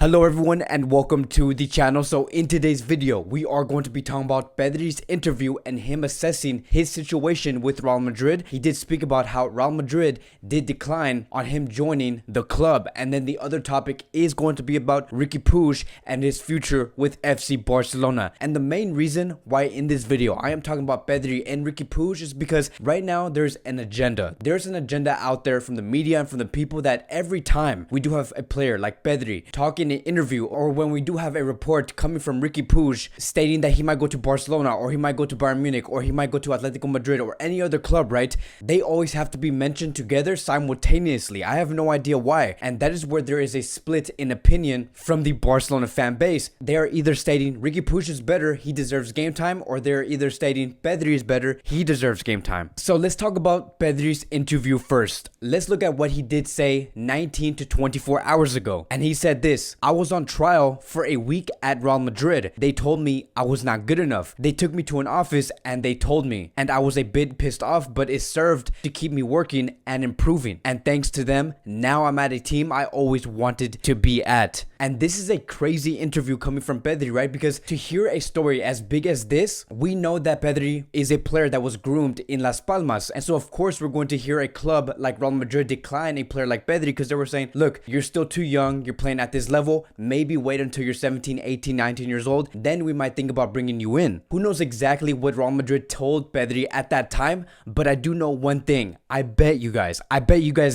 Hello everyone and welcome to the channel. So in today's video, we are going to be talking about Pedri's interview and him assessing his situation with Real Madrid. He did speak about how Real Madrid did decline on him joining the club. And then the other topic is going to be about Riqui Puig and his future with FC Barcelona. And the main reason why in this video I am talking about Pedri and Riqui Puig is because right now there's an agenda. There's an agenda out there from the media and from the people that every time we do have a player like Pedri talking an interview, or when we do have a report coming from Riqui Puig stating that he might go to Barcelona or he might go to Bayern Munich or he might go to Atletico Madrid or any other club, right? They always have to be mentioned together simultaneously. I have no idea why. And that is where there is a split in opinion from the Barcelona fan base. They are either stating Riqui Puig is better, he deserves game time, or they're either stating Pedri is better, he deserves game time. So let's talk about Pedri's interview first. Let's look at what he did say 19 to 24 hours ago. And he said this: I was on trial for a week at Real Madrid. They told me I was not good enough. They took me to an office and they told me, and I was a bit pissed off, but it served to keep me working and improving. And thanks to them, now I'm at a team I always wanted to be at. And this is a crazy interview coming from Pedri, right? Because to hear a story as big as this, we know that Pedri is a player that was groomed in Las Palmas. And so of course we're going to hear a club like Real Madrid decline a player like Pedri because they were saying, look, you're still too young, you're playing at this level, maybe wait until you're 17, 18, 19 years old, then we might think about bringing you in. Who knows exactly what Real Madrid told Pedri at that time, but I do know one thing. I bet you guys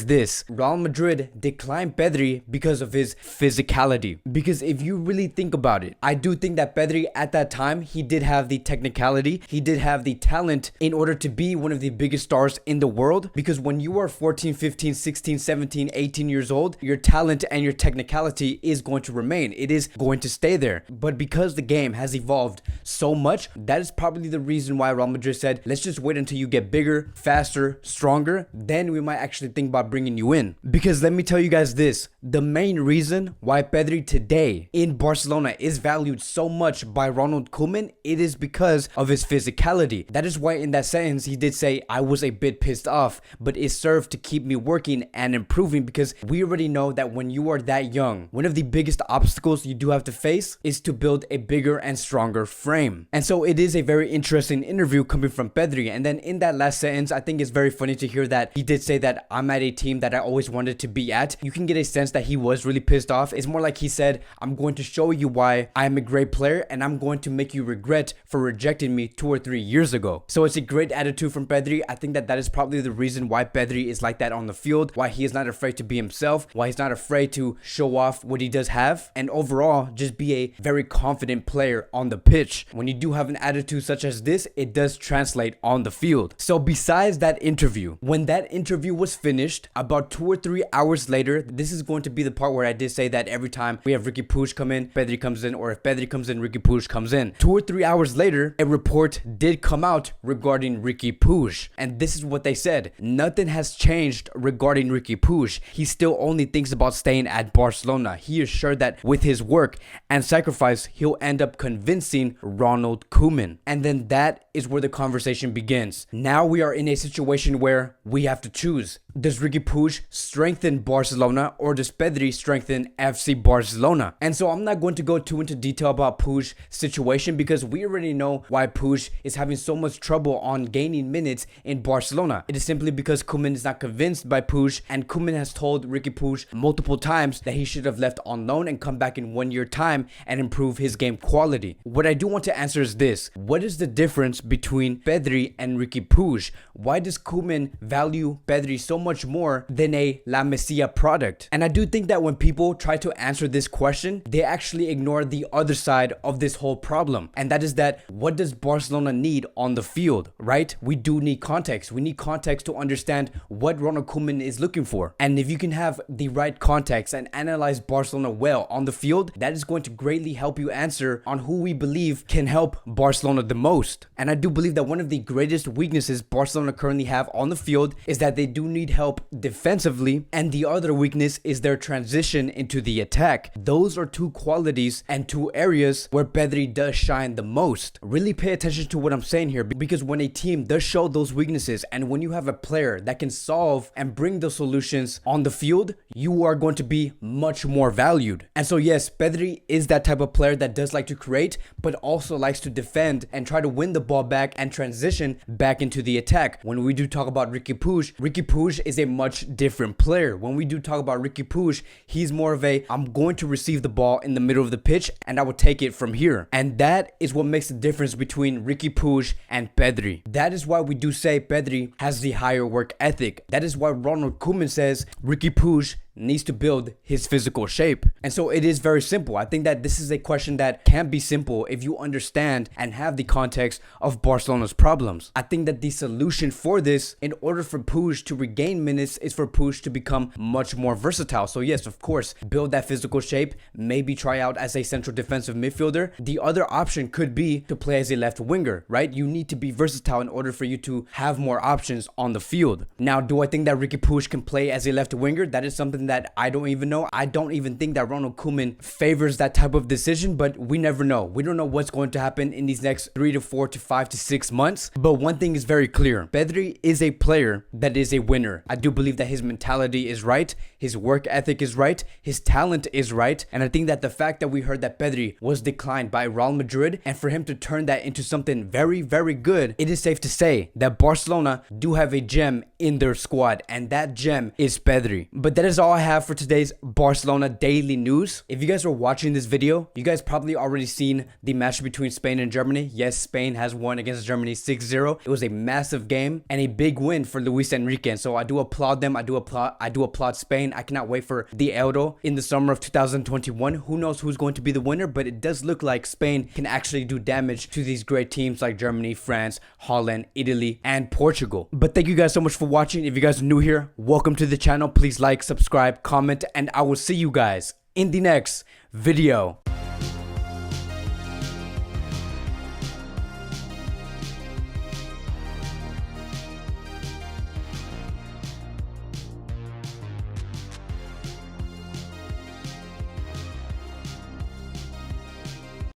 this: Real Madrid declined Pedri because of his physicality. Because if you really think about it, I do think that Pedri at that time, he did have the technicality, he did have the talent in order to be one of the biggest stars in the world. Because when you are 14, 15, 16, 17, 18 years old, your talent and your technicality is going to remain. It is going to stay there. But because the game has evolved so much, that is probably the reason why Real Madrid said, let's just wait until you get bigger, faster, stronger, then we might actually think about bringing you in. Because let me tell you guys this: the main reason why Pedri today in Barcelona is valued so much by Ronald Koeman, it is because of his physicality. That is why in that sentence he did say, I was a bit pissed off, but it served to keep me working and improving. Because we already know that when you are that young, one of the biggest obstacles you do have to face is to build a bigger and stronger frame. And so it is a very interesting interview coming from Pedri. And then in that last sentence, I think it's very funny to hear that he did say that I'm at a team that I always wanted to be at. You can get a sense that he was really pissed off. It's more like he said, I'm going to show you why I am a great player and I'm going to make you regret for rejecting me 2 or 3 years ago. So it's a great attitude from Pedri. I think that that is probably the reason why Pedri is like that on the field, why he is not afraid to be himself, why he's not afraid to show off what he does have, and overall just be a very confident player on the pitch. When you do have an attitude such as this, it does translate on the field. So besides that interview, when that interview was finished, about 2 or 3 hours later, this is going to be the part where I did say that every time we have Riqui Puig come in, Pedri comes in, or if Pedri comes in, Riqui Puig comes in. 2 or 3 hours later, a report did come out regarding Riqui Puig, and this is what they said: nothing has changed regarding Riqui Puig. He still only thinks about staying at Barcelona. He is sure that with his work and sacrifice, he'll end up convincing Ronald Koeman. And then that is where the conversation begins. Now we are in a situation where we have to choose. Does Riqui Puig strengthen Barcelona, or does Pedri strengthen FC Barcelona? And so I'm not going to go too into detail about Puig's situation because we already know why Puig is having so much trouble on gaining minutes in Barcelona. It is simply because Koeman is not convinced by Puig, and Koeman has told Riqui Puig multiple times that he should have left on loan and come back in 1 year time and improve his game quality. What I do want to answer is this: what is the difference between Pedri and Riqui Puig? Why does Koeman value Pedri so much more than a La Masia product? And I do think that when people try to answer this question, they actually ignore the other side of this whole problem. And that is that, what does Barcelona need on the field, right? We do need context. We need context to understand what Ronald Koeman is looking for. And if you can have the right context and analyze Barcelona well on the field, that is going to greatly help you answer on who we believe can help Barcelona the most. And I do believe that one of the greatest weaknesses Barcelona currently have on the field is that they do need help defensively, and the other weakness is their transition into the attack. Those are two qualities and two areas where Pedri does shine the most. Really pay attention to what I'm saying here, because when a team does show those weaknesses and when you have a player that can solve and bring the solutions on the field, you are going to be much more valuable. valued. And so yes, Pedri is that type of player that does like to create, but also likes to defend and try to win the ball back and transition back into the attack. When we do talk about Riqui Puig is a much different player. When we do talk about Riqui Puig, he's more of a, I'm going to receive the ball in the middle of the pitch and I will take it from here. And that is what makes the difference between Riqui Puig and Pedri. That is why we do say Pedri has the higher work ethic. That is why Ronald Koeman says Riqui Puig needs to build his physical shape. And so it is very simple. I think that this is a question that can be simple if you understand and have the context of Barcelona's problems. I think that the solution for this, in order for Puig to regain minutes, is for Puig to become much more versatile. So yes, of course, build that physical shape, maybe try out as a central defensive midfielder. The other option could be to play as a left winger, right? You need to be versatile in order for you to have more options on the field. Now, do I think that Riqui Puig can play as a left winger? That is something that I don't even know. I don't even think that Ronald Koeman favors that type of decision, but we never know. We don't know what's going to happen in these next 3 to 4 to 5 to 6 months. But one thing is very clear. Pedri is a player that is a winner. I do believe that his mentality is right, his work ethic is right, his talent is right, and I think that the fact that we heard that Pedri was declined by Real Madrid, and for him to turn that into something very, very good, it is safe to say that Barcelona do have a gem in their squad, and that gem is Pedri. But that is all I have for today's Barcelona daily news. If you guys are watching this video, you guys probably already seen the match between Spain and Germany. Yes, Spain has won against Germany 6-0. It was a massive game and a big win for Luis Enrique. And so I do applaud them. I do applaud Spain. I cannot wait for the Euro in the summer of 2021. Who knows who's going to be the winner, but it does look like Spain can actually do damage to these great teams like Germany, France, Holland, Italy, and Portugal. But thank you guys so much for watching. If you guys are new here, welcome to the channel. Please like, subscribe, comment, and I will see you guys in the next video.